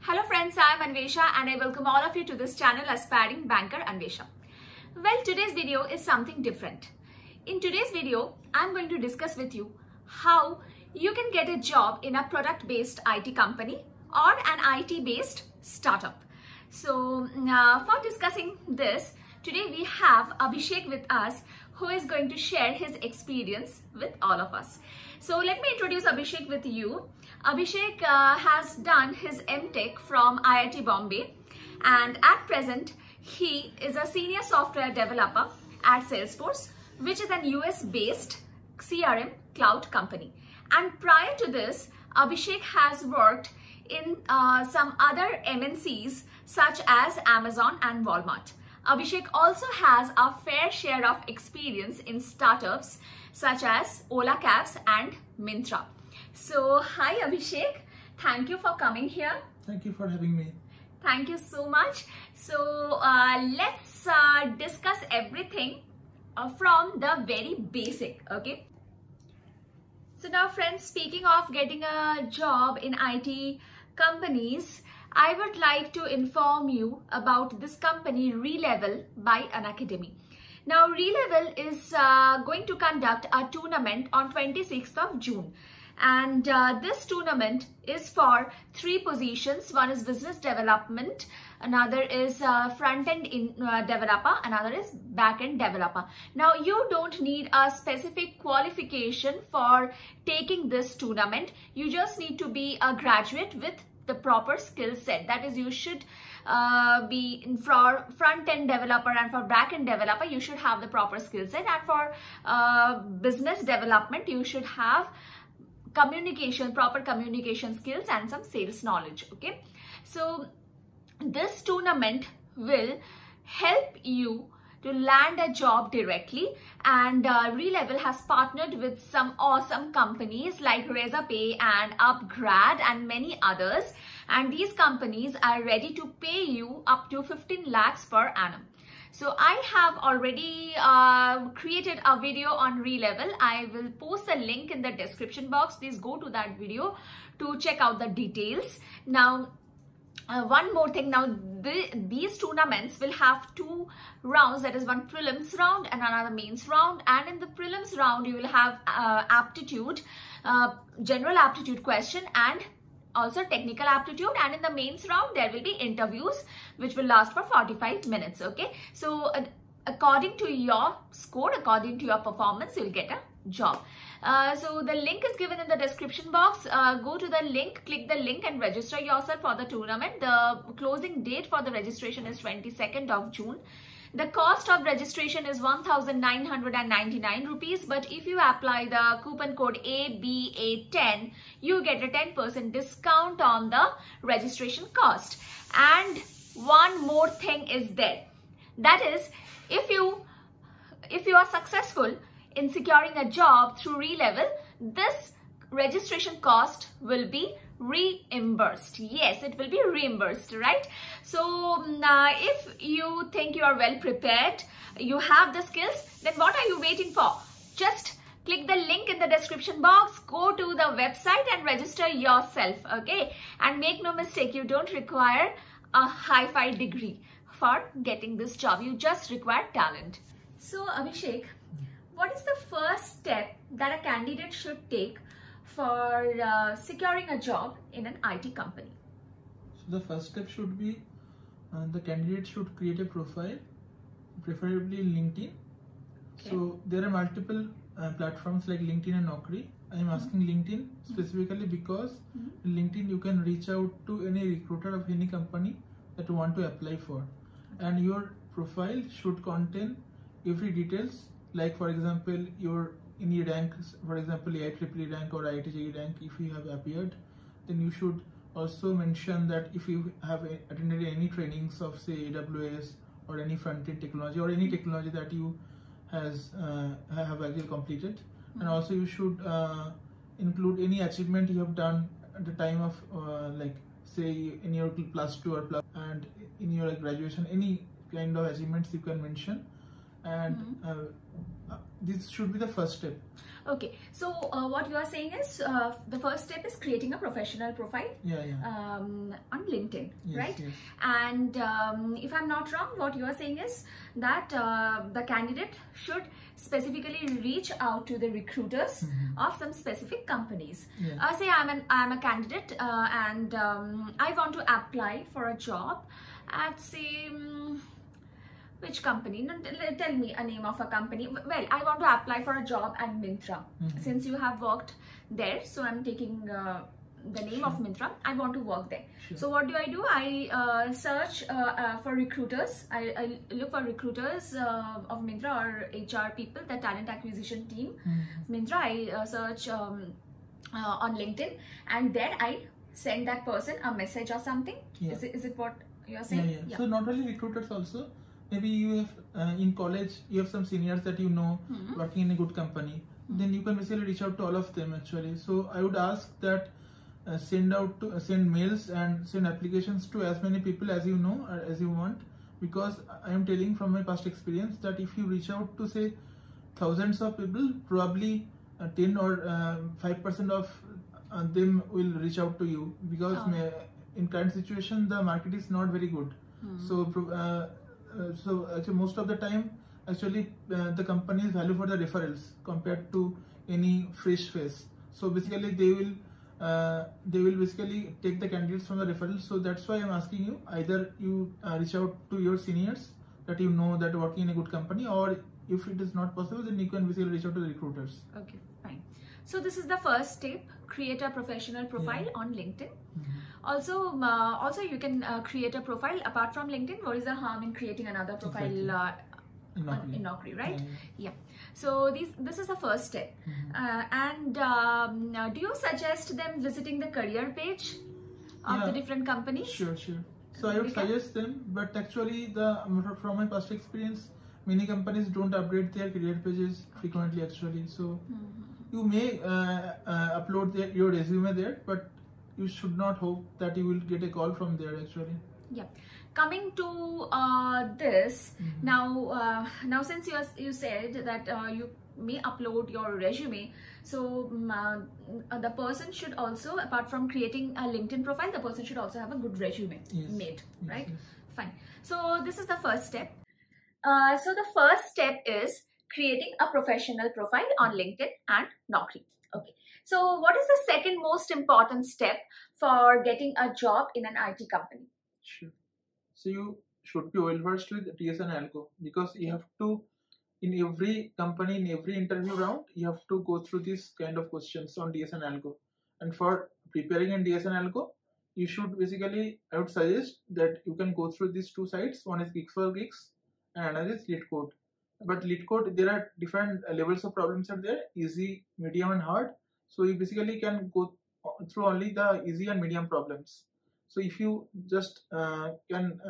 Hello friends, I am Anvesha and I welcome all of you to this channel Aspiring Banker Anvesha. Well, today's video is something different. In today's video, I am going to discuss with you how you can get a job in a product-based IT company or an IT-based startup. So for discussing this, today we have Abhishek with us who is going to share his experience with all of us. So let me introduce Abhishek with you. Abhishek has done his MTech from IIT Bombay and at present he is a senior software developer at Salesforce, which is an US based CRM cloud company. And prior to this, Abhishek has worked in some other MNCs such as Amazon and Walmart. Abhishek also has a fair share of experience in startups such as Ola Cabs and Myntra. So, hi Abhishek, thank you for coming here. Thank you for having me. Thank you so much. So, let's discuss everything from the very basic, okay? So now friends, speaking of getting a job in IT companies, I would like to inform you about this company Relevel by Unacademy. Now Relevel is going to conduct a tournament on 26th of June. And this tournament is for 3 positions. One is business development, another is front-end developer, another is back-end developer. Now you don't need a specific qualification for taking this tournament. You just need to be a graduate with the proper skill set. That is, you should be for front-end developer and for back-end developer you should have the proper skill set, and for business development you should have proper communication skills and some sales knowledge. Okay, so this tournament will help you to land a job directly, and Relevel has partnered with some awesome companies like Razorpay and Upgrad and many others, and these companies are ready to pay you up to 15 lakhs per annum. So I have already created a video on Relevel. I will post the link in the description box. Please go to that video to check out the details. Now, one more thing. Now, these tournaments will have 2 rounds. That is, one prelims round and another mains round. And in the prelims round, you will have aptitude, general aptitude question and also technical aptitude, and in the mains round there will be interviews which will last for 45 minutes. Okay, so according to your score, according to your performance, you will get a job. So the link is given in the description box. Go to the link, click the link and register yourself for the tournament. The closing date for the registration is 22nd of June. The cost of registration is 1,999 rupees, but if you apply the coupon code ABA10, you get a 10% discount on the registration cost. And one more thing is there. That is, if you are successful in securing a job through Relevel, this registration cost will be reimbursed. Yes, it will be reimbursed, right? So if you think you are well prepared, you have the skills, then what are you waiting for? Just click the link in the description box, go to the website and register yourself. Okay, and make no mistake, you don't require a hi-fi degree for getting this job. You just require talent. So Abhishek, what is the first step that a candidate should take for securing a job in an IT company? So the first step should be the candidate should create a profile, preferably LinkedIn. Okay. So there are multiple platforms like LinkedIn and Naukri. I am asking LinkedIn specifically because in LinkedIn you can reach out to any recruiter of any company that you want to apply for, and your profile should contain every details, like for example your any rank, for example IEEE rank or IIT rank. If you have appeared, then you should also mention that if you have attended any trainings of say AWS or any front-end technology or any technology that you have actually completed. And also you should include any achievement you have done at the time of like say in your +2 or plus, and in your graduation, any kind of achievements you can mention. And this should be the first step. Okay, so what you are saying is the first step is creating a professional profile on LinkedIn, right? Yes. And if I'm not wrong, what you are saying is that the candidate should specifically reach out to the recruiters of some specific companies. Say I'm a candidate and I want to apply for a job at, say, which company? No, tell me a name of a company. Well, I want to apply for a job at Myntra. Since you have worked there, so I'm taking the name of Myntra. I want to work there. So what do? I search for recruiters. I look for recruiters of Myntra or HR people, the talent acquisition team. Myntra, I search on LinkedIn, and then I send that person a message or something. Is it what you're saying? So not only recruiters also. Maybe you have in college you have some seniors that you know working in a good company. Then you can basically reach out to all of them actually. So I would ask that send mails and send applications to as many people as you know or as you want, because I am telling from my past experience that if you reach out to say thousands of people, probably 10 or 5% of them will reach out to you, because in current situation the market is not very good. So actually most of the time actually the companies value for the referrals compared to any fresh face. So basically they will basically take the candidates from the referrals. So that's why I'm asking you, either you reach out to your seniors that you know that are working in a good company, or if it is not possible, then you can basically reach out to the recruiters. Okay, fine. So this is the first step: create a professional profile on LinkedIn. Also you can create a profile apart from LinkedIn. What is the harm in creating another profile in Naukri, right? So this is the first step. And do you suggest them visiting the career page of the different companies? Sure. So I would suggest them, but actually from my past experience, many companies don't update their career pages frequently actually. So you may upload your resume there, but you should not hope that you will get a call from there actually. Coming to this, now since you said that you may upload your resume, so the person should also, apart from creating a LinkedIn profile, the person should also have a good resume made, right? Fine. So this is the first step. So the first step is creating a professional profile on LinkedIn and Naukri. Okay. So what is the second most important step for getting a job in an IT company? Sure. So you should be well versed with DS and Algo, because you have to, in every company, in every interview round, you have to go through these kind of questions on DS and Algo. And for preparing in DS and Algo, you should basically, I would suggest that you can go through these two sites. One is Geeks for Geeks and another is LeetCode. But LeetCode, there are different levels of problems are there: easy, medium and hard. So you basically can go through only the easy and medium problems. So if you just can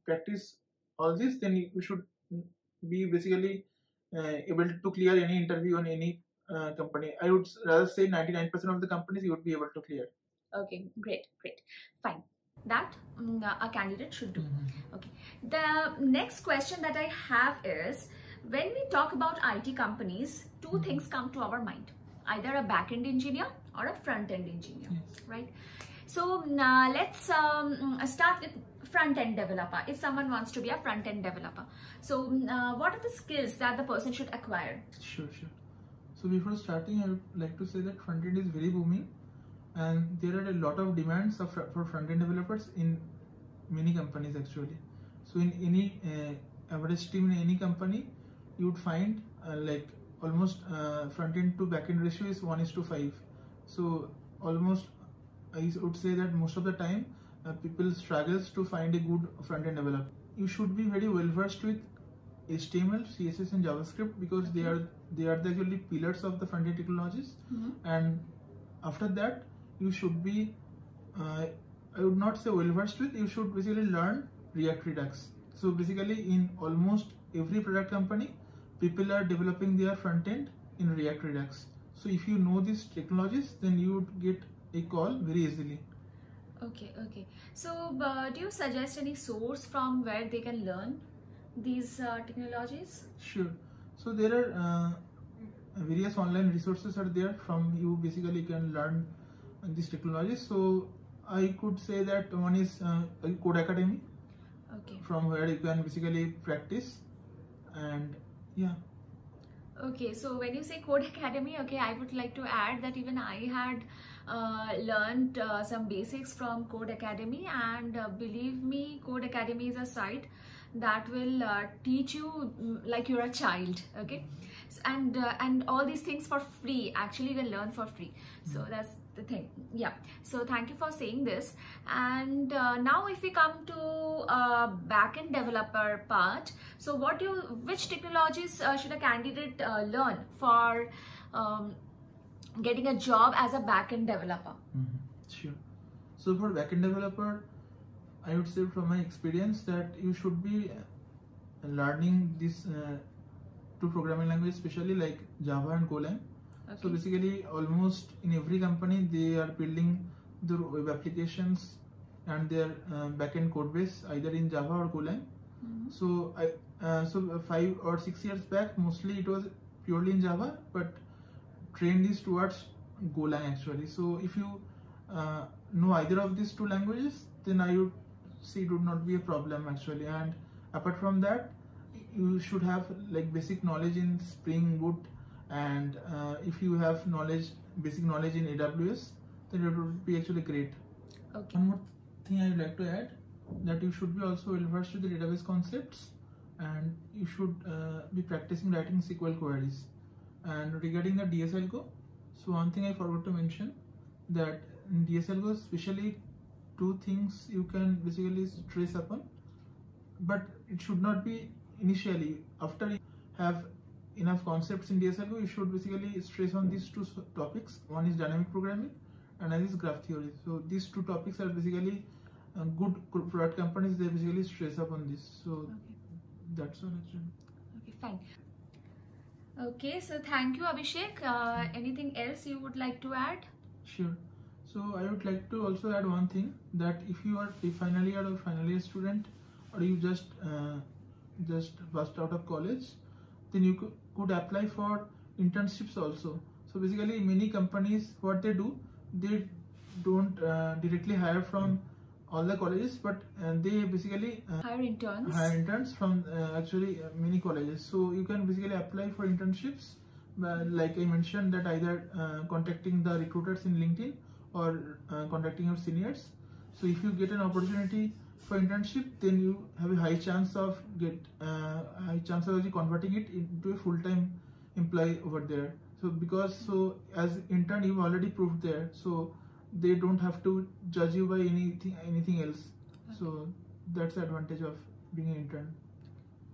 practice all this, then you should be basically able to clear any interview on any company. I would rather say 99% of the companies you would be able to clear. Okay, great, fine. That a candidate should do. Okay. The next question that I have is, when we talk about IT companies, two things come to our mind: either a back-end engineer or a front-end engineer, right? So let's start with front-end developer. If someone wants to be a front-end developer, so what are the skills that the person should acquire? Sure. So before starting, I would like to say that front-end is very booming, and there are a lot of demands for front-end developers in many companies actually. So in any average team in any company, you would find like almost front-end to back-end ratio is 1:5. So almost, I would say that most of the time people struggles to find a good front-end developer. You should be very well versed with HTML, CSS and JavaScript, because they are the actually pillars of the front-end technologies. And after that, you should be I would not say well versed with, you should basically learn React Redux. So basically in almost every product company, people are developing their front end in React Redux. So if you know these technologies, then you would get a call very easily. Okay. So do you suggest any source from where they can learn these technologies? Sure. So there are various online resources are there from you basically can learn these technologies. So I could say that one is Codecademy, Okay. from where you can basically practice, and yeah. Okay, so when you say Codecademy, okay, I would like to add that even I had learned some basics from Codecademy, and believe me, Codecademy is a site that will teach you like you're a child, okay, and all these things for free. Actually, you can learn for free. So that's the thing. Yeah. So thank you for saying this. And now, if we come to backend developer part, so which technologies should a candidate learn for getting a job as a backend developer? Sure. So for backend developer, I would say from my experience that you should be learning these two programming languages, especially like Java and Golang. Okay. So basically, almost in every company, they are building their web applications and their backend code base either in Java or Golang. So so 5 or 6 years back, mostly it was purely in Java, but trend is towards Golang actually. So if you know either of these two languages, then I would see it would not be a problem actually. And apart from that, you should have like basic knowledge in Spring Boot, and if you have basic knowledge in AWS, then it would be actually great. Okay. One more thing I would like to add, that you should be also well versed with the database concepts, and you should be practicing writing SQL queries. And regarding the DSL Go, so one thing I forgot to mention, that in DSL Go especially, two things you can basically stress upon, but it should not be initially. After you have enough concepts in DSL Go, you should basically stress on these two topics. One is dynamic programming and another is graph theory. So these two topics are basically good product companies, they basically stress up on this. So Okay. that's all actually. Okay, fine. Okay, so thank you, Abhishek. Anything else you would like to add? Sure. So I would like to also add one thing, that if you are a final year or final year student, or you just burst out of college, then you could apply for internships also. So basically, many companies, what they do, they don't directly hire from all the colleges, but they basically Hire interns. hire interns from actually many colleges. So you can basically apply for internships, like I mentioned, that either contacting the recruiters in LinkedIn or contacting your seniors. So if you get an opportunity for internship, then you have a high chance of actually converting it into a full-time employee over there. So as intern you've already proved there, so they don't have to judge you by anything else. So that's the advantage of being an intern.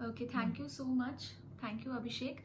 Okay, thank you so much. Thank you, Abhishek.